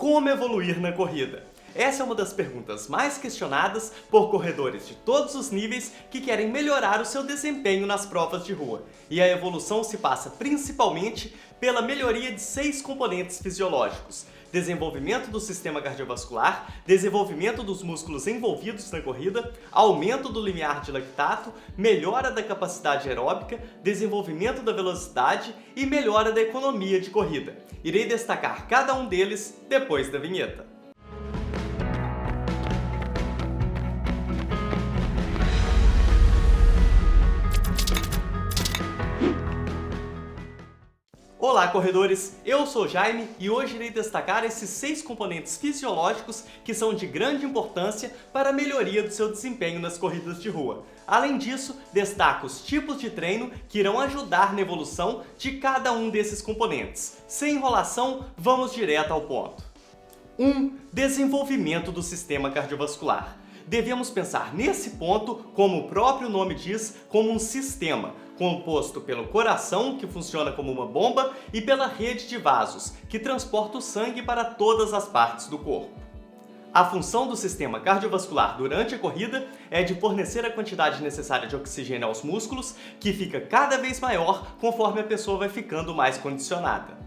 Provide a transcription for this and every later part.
Como evoluir na corrida? Essa é uma das perguntas mais questionadas por corredores de todos os níveis que querem melhorar o seu desempenho nas provas de rua. E a evolução se passa principalmente pela melhoria de 6 componentes fisiológicos: desenvolvimento do sistema cardiovascular, desenvolvimento dos músculos envolvidos na corrida, aumento do limiar de lactato, melhora da capacidade aeróbica, desenvolvimento da velocidade e melhora da economia de corrida. Irei destacar cada um deles depois da vinheta. Olá, corredores! Eu sou o Jaime e hoje irei destacar esses 6 componentes fisiológicos que são de grande importância para a melhoria do seu desempenho nas corridas de rua. Além disso, destaco os tipos de treino que irão ajudar na evolução de cada um desses componentes. Sem enrolação, vamos direto ao ponto. 1. Desenvolvimento do sistema cardiovascular. Devemos pensar nesse ponto, como o próprio nome diz, como um sistema, composto pelo coração, que funciona como uma bomba, e pela rede de vasos, que transporta o sangue para todas as partes do corpo. A função do sistema cardiovascular durante a corrida é de fornecer a quantidade necessária de oxigênio aos músculos, que fica cada vez maior conforme a pessoa vai ficando mais condicionada.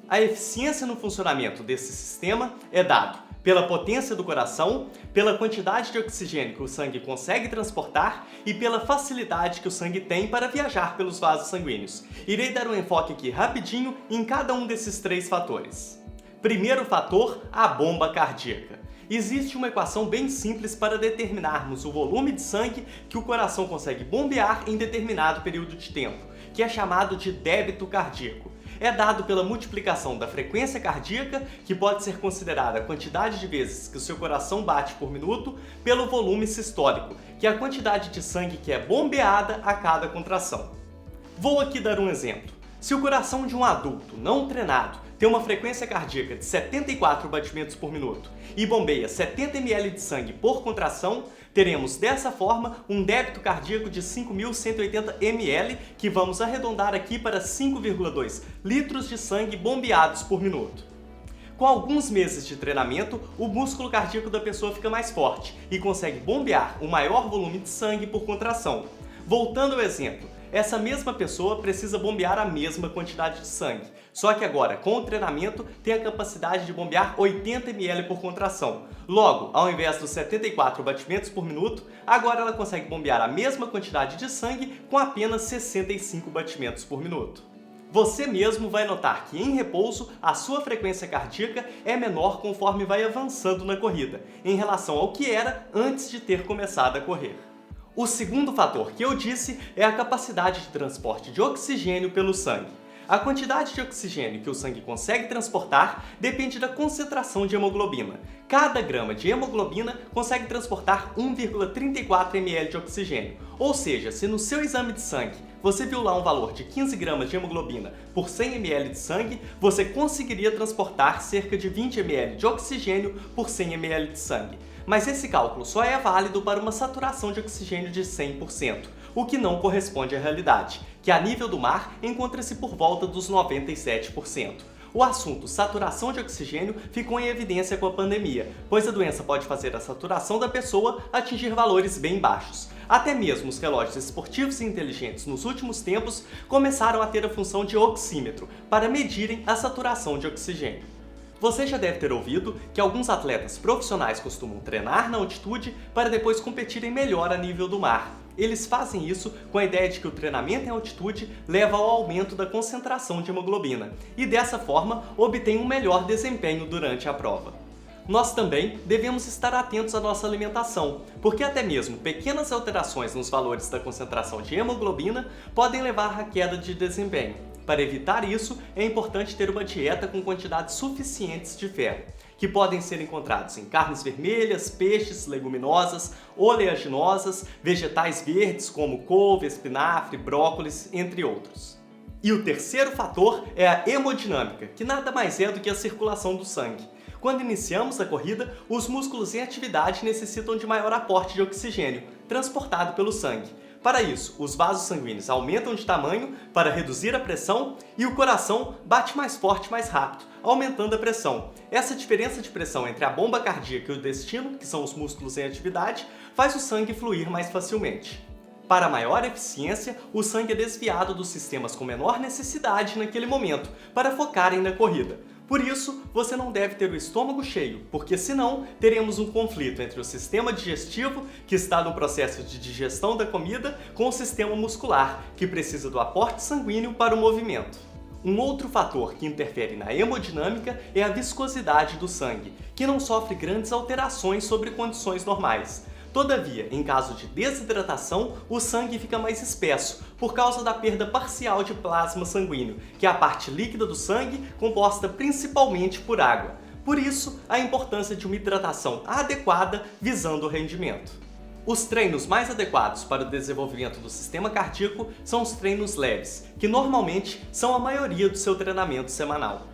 A eficiência no funcionamento desse sistema é dado pela potência do coração, pela quantidade de oxigênio que o sangue consegue transportar e pela facilidade que o sangue tem para viajar pelos vasos sanguíneos. Irei dar um enfoque aqui rapidinho em cada um desses 3 fatores. Primeiro fator, a bomba cardíaca. Existe uma equação bem simples para determinarmos o volume de sangue que o coração consegue bombear em determinado período de tempo, que é chamado de débito cardíaco. É dado pela multiplicação da frequência cardíaca, que pode ser considerada a quantidade de vezes que o seu coração bate por minuto, pelo volume sistólico, que é a quantidade de sangue que é bombeada a cada contração. Vou aqui dar um exemplo. Se o coração de um adulto não treinado tem uma frequência cardíaca de 74 batimentos por minuto e bombeia 70 ml de sangue por contração, teremos dessa forma um débito cardíaco de 5.180 ml, que vamos arredondar aqui para 5,2 litros de sangue bombeados por minuto. Com alguns meses de treinamento, o músculo cardíaco da pessoa fica mais forte e consegue bombear um maior volume de sangue por contração. Voltando ao exemplo, essa mesma pessoa precisa bombear a mesma quantidade de sangue, só que agora, com o treinamento, tem a capacidade de bombear 80 ml por contração. Logo, ao invés dos 74 batimentos por minuto, agora ela consegue bombear a mesma quantidade de sangue com apenas 65 batimentos por minuto. Você mesmo vai notar que em repouso a sua frequência cardíaca é menor conforme vai avançando na corrida, em relação ao que era antes de ter começado a correr. O segundo fator que eu disse é a capacidade de transporte de oxigênio pelo sangue. A quantidade de oxigênio que o sangue consegue transportar depende da concentração de hemoglobina. Cada grama de hemoglobina consegue transportar 1,34 ml de oxigênio. Ou seja, se no seu exame de sangue você viu lá um valor de 15 gramas de hemoglobina por 100 ml de sangue, você conseguiria transportar cerca de 20 ml de oxigênio por 100 ml de sangue. Mas esse cálculo só é válido para uma saturação de oxigênio de 100%, o que não corresponde à realidade, que a nível do mar encontra-se por volta dos 97%. O assunto saturação de oxigênio ficou em evidência com a pandemia, pois a doença pode fazer a saturação da pessoa atingir valores bem baixos. Até mesmo os relógios esportivos e inteligentes nos últimos tempos começaram a ter a função de oxímetro para medirem a saturação de oxigênio. Você já deve ter ouvido que alguns atletas profissionais costumam treinar na altitude para depois competirem melhor a nível do mar. Eles fazem isso com a ideia de que o treinamento em altitude leva ao aumento da concentração de hemoglobina e dessa forma obtém um melhor desempenho durante a prova. Nós também devemos estar atentos à nossa alimentação, porque até mesmo pequenas alterações nos valores da concentração de hemoglobina podem levar à queda de desempenho. Para evitar isso, é importante ter uma dieta com quantidades suficientes de ferro, que podem ser encontrados em carnes vermelhas, peixes, leguminosas, oleaginosas, vegetais verdes como couve, espinafre, brócolis, entre outros. E o terceiro fator é a hemodinâmica, que nada mais é do que a circulação do sangue. Quando iniciamos a corrida, os músculos em atividade necessitam de maior aporte de oxigênio, transportado pelo sangue. Para isso, os vasos sanguíneos aumentam de tamanho para reduzir a pressão e o coração bate mais forte mais rápido, aumentando a pressão. Essa diferença de pressão entre a bomba cardíaca e o intestino, que são os músculos em atividade, faz o sangue fluir mais facilmente. Para maior eficiência, o sangue é desviado dos sistemas com menor necessidade naquele momento, para focarem na corrida. Por isso, você não deve ter o estômago cheio, porque senão teremos um conflito entre o sistema digestivo, que está no processo de digestão da comida, com o sistema muscular, que precisa do aporte sanguíneo para o movimento. Um outro fator que interfere na hemodinâmica é a viscosidade do sangue, que não sofre grandes alterações sobre condições normais. Todavia, em caso de desidratação, o sangue fica mais espesso, por causa da perda parcial de plasma sanguíneo, que é a parte líquida do sangue composta principalmente por água. Por isso, a importância de uma hidratação adequada visando o rendimento. Os treinos mais adequados para o desenvolvimento do sistema cardíaco são os treinos leves, que normalmente são a maioria do seu treinamento semanal.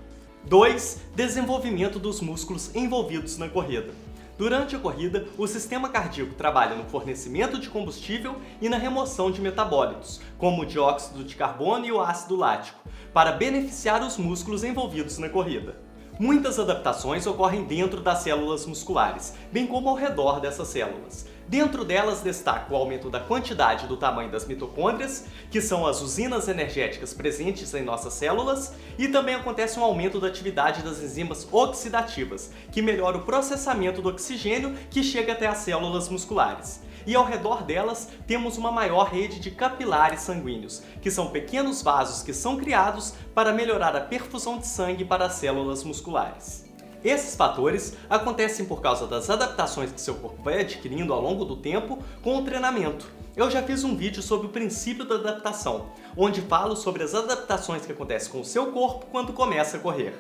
2. Desenvolvimento dos músculos envolvidos na corrida. Durante a corrida, o sistema cardíaco trabalha no fornecimento de combustível e na remoção de metabólitos, como o dióxido de carbono e o ácido lático, para beneficiar os músculos envolvidos na corrida. Muitas adaptações ocorrem dentro das células musculares, bem como ao redor dessas células. Dentro delas destaca o aumento da quantidade e do tamanho das mitocôndrias, que são as usinas energéticas presentes em nossas células, e também acontece um aumento da atividade das enzimas oxidativas, que melhora o processamento do oxigênio que chega até as células musculares. E ao redor delas temos uma maior rede de capilares sanguíneos, que são pequenos vasos que são criados para melhorar a perfusão de sangue para as células musculares. Esses fatores acontecem por causa das adaptações que seu corpo vai adquirindo ao longo do tempo com o treinamento. Eu já fiz um vídeo sobre o princípio da adaptação, onde falo sobre as adaptações que acontecem com o seu corpo quando começa a correr.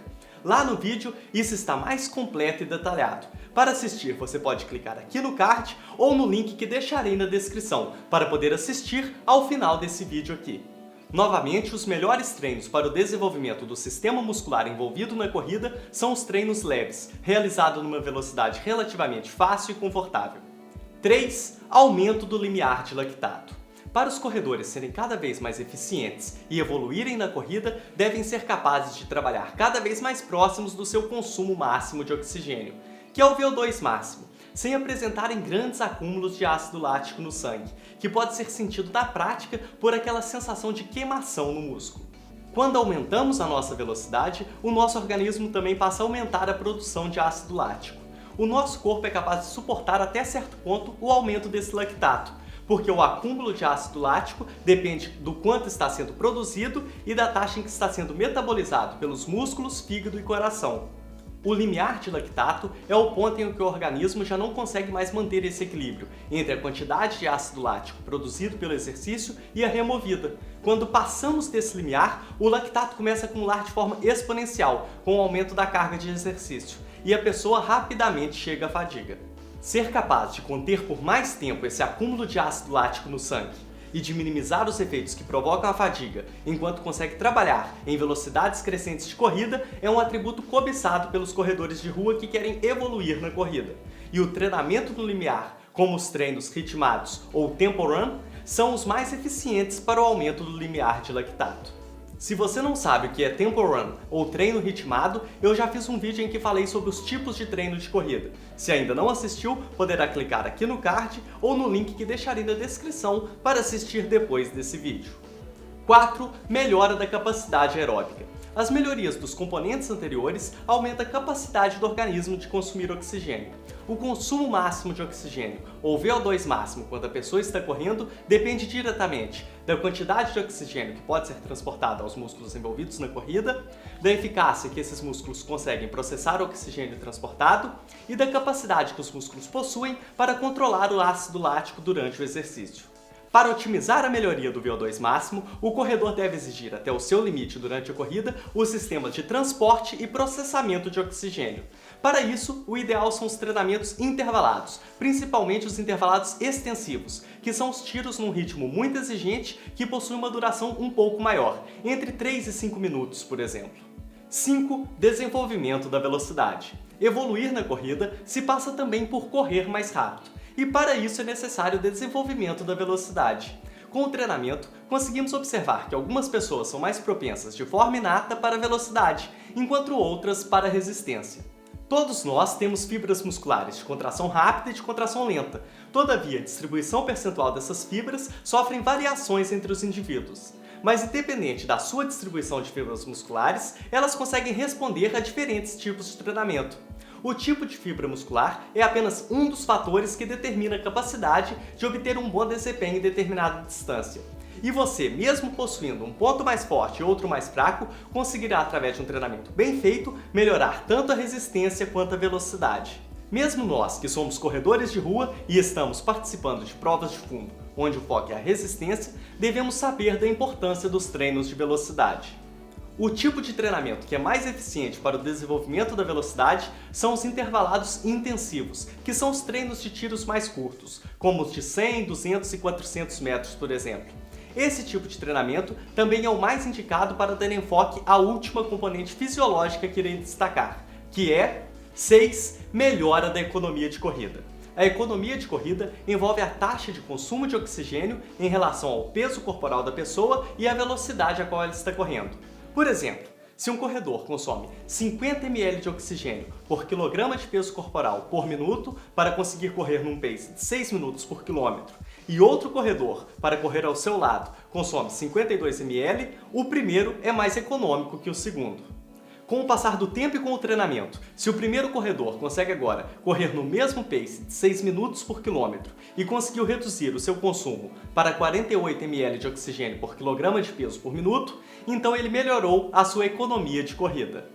Lá no vídeo, isso está mais completo e detalhado. Para assistir, você pode clicar aqui no card ou no link que deixarei na descrição, para poder assistir ao final desse vídeo aqui. Novamente, os melhores treinos para o desenvolvimento do sistema muscular envolvido na corrida são os treinos leves, realizados numa velocidade relativamente fácil e confortável. 3. Aumento do limiar de lactato. Para os corredores serem cada vez mais eficientes e evoluírem na corrida, devem ser capazes de trabalhar cada vez mais próximos do seu consumo máximo de oxigênio, que é o VO2 máximo, sem apresentarem grandes acúmulos de ácido lático no sangue, que pode ser sentido na prática por aquela sensação de queimação no músculo. Quando aumentamos a nossa velocidade, o nosso organismo também passa a aumentar a produção de ácido lático. O nosso corpo é capaz de suportar até certo ponto o aumento desse lactato, porque o acúmulo de ácido lático depende do quanto está sendo produzido e da taxa em que está sendo metabolizado pelos músculos, fígado e coração. O limiar de lactato é o ponto em que o organismo já não consegue mais manter esse equilíbrio entre a quantidade de ácido lático produzido pelo exercício e a removida. Quando passamos desse limiar, o lactato começa a acumular de forma exponencial com o aumento da carga de exercício, e a pessoa rapidamente chega à fadiga. Ser capaz de conter por mais tempo esse acúmulo de ácido lático no sangue e de minimizar os efeitos que provocam a fadiga enquanto consegue trabalhar em velocidades crescentes de corrida é um atributo cobiçado pelos corredores de rua que querem evoluir na corrida. E o treinamento no limiar, como os treinos ritmados ou tempo run, são os mais eficientes para o aumento do limiar de lactato. Se você não sabe o que é tempo run ou treino ritmado, eu já fiz um vídeo em que falei sobre os tipos de treino de corrida. Se ainda não assistiu, poderá clicar aqui no card ou no link que deixarei na descrição para assistir depois desse vídeo. 4. Melhora da capacidade aeróbica. As melhorias dos componentes anteriores aumentam a capacidade do organismo de consumir oxigênio. O consumo máximo de oxigênio, ou VO2 máximo, quando a pessoa está correndo, depende diretamente da quantidade de oxigênio que pode ser transportada aos músculos envolvidos na corrida, da eficácia que esses músculos conseguem processar o oxigênio transportado e da capacidade que os músculos possuem para controlar o ácido lático durante o exercício. Para otimizar a melhoria do VO2 máximo, o corredor deve exigir até o seu limite durante a corrida os sistemas de transporte e processamento de oxigênio. Para isso, o ideal são os treinamentos intervalados, principalmente os intervalados extensivos, que são os tiros num ritmo muito exigente que possui uma duração um pouco maior, entre 3 e 5 minutos, por exemplo. 5. Desenvolvimento da velocidade. Evoluir na corrida se passa também por correr mais rápido. E para isso é necessário o desenvolvimento da velocidade. com o treinamento, conseguimos observar que algumas pessoas são mais propensas de forma inata para a velocidade, enquanto outras para a resistência. Todos nós temos fibras musculares de contração rápida e de contração lenta. Todavia, a distribuição percentual dessas fibras sofrem variações entre os indivíduos. Mas independente da sua distribuição de fibras musculares, elas conseguem responder a diferentes tipos de treinamento. O tipo de fibra muscular é apenas um dos fatores que determina a capacidade de obter um bom desempenho em determinada distância. E você, mesmo possuindo um ponto mais forte e outro mais fraco, conseguirá, através de um treinamento bem feito, melhorar tanto a resistência quanto a velocidade. Mesmo nós, que somos corredores de rua e estamos participando de provas de fundo, onde o foco é a resistência, devemos saber da importância dos treinos de velocidade. O tipo de treinamento que é mais eficiente para o desenvolvimento da velocidade são os intervalados intensivos, que são os treinos de tiros mais curtos, como os de 100, 200 e 400 metros, por exemplo. Esse tipo de treinamento também é o mais indicado para dar enfoque à última componente fisiológica que irei destacar, que é 6. Melhora da economia de corrida. A economia de corrida envolve a taxa de consumo de oxigênio em relação ao peso corporal da pessoa e à velocidade a qual ela está correndo. Por exemplo, se um corredor consome 50 ml de oxigênio por quilograma de peso corporal por minuto para conseguir correr num pace de 6 minutos por quilômetro, e outro corredor, para correr ao seu lado, consome 52 ml, o primeiro é mais econômico que o segundo. Com o passar do tempo e com o treinamento, se o primeiro corredor consegue agora correr no mesmo pace de 6 minutos por quilômetro e conseguiu reduzir o seu consumo para 48 ml de oxigênio por quilograma de peso por minuto, então ele melhorou a sua economia de corrida.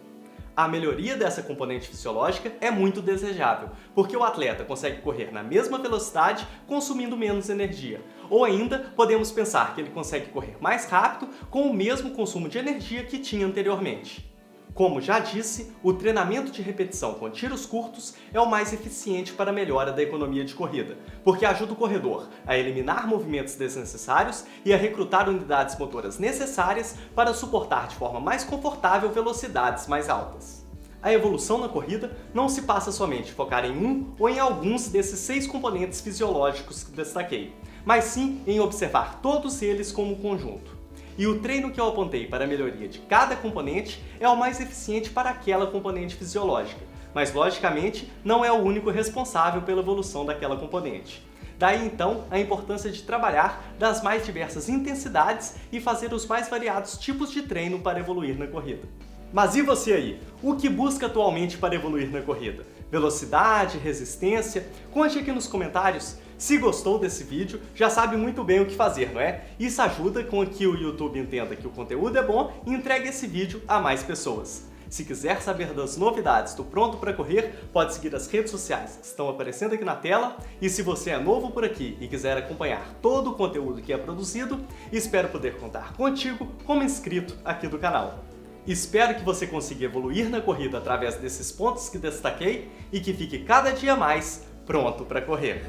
A melhoria dessa componente fisiológica é muito desejável, porque o atleta consegue correr na mesma velocidade consumindo menos energia. Ou ainda, podemos pensar que ele consegue correr mais rápido com o mesmo consumo de energia que tinha anteriormente. Como já disse, o treinamento de repetição com tiros curtos é o mais eficiente para a melhora da economia de corrida, porque ajuda o corredor a eliminar movimentos desnecessários e a recrutar unidades motoras necessárias para suportar de forma mais confortável velocidades mais altas. A evolução na corrida não se passa somente em focar em um ou em alguns desses 6 componentes fisiológicos que destaquei, mas sim em observar todos eles como um conjunto. E o treino que eu apontei para a melhoria de cada componente é o mais eficiente para aquela componente fisiológica, mas logicamente não é o único responsável pela evolução daquela componente. Daí então a importância de trabalhar das mais diversas intensidades e fazer os mais variados tipos de treino para evoluir na corrida. Mas e você aí? O que busca atualmente para evoluir na corrida? Velocidade, resistência? Conte aqui nos comentários. Se gostou desse vídeo, já sabe muito bem o que fazer, não é? Isso ajuda com que o YouTube entenda que o conteúdo é bom e entregue esse vídeo a mais pessoas. Se quiser saber das novidades do Pronto para Correr, pode seguir as redes sociais que estão aparecendo aqui na tela. E se você é novo por aqui e quiser acompanhar todo o conteúdo que é produzido, espero poder contar contigo como inscrito aqui do canal. Espero que você consiga evoluir na corrida através desses pontos que destaquei e que fique cada dia mais pronto para correr.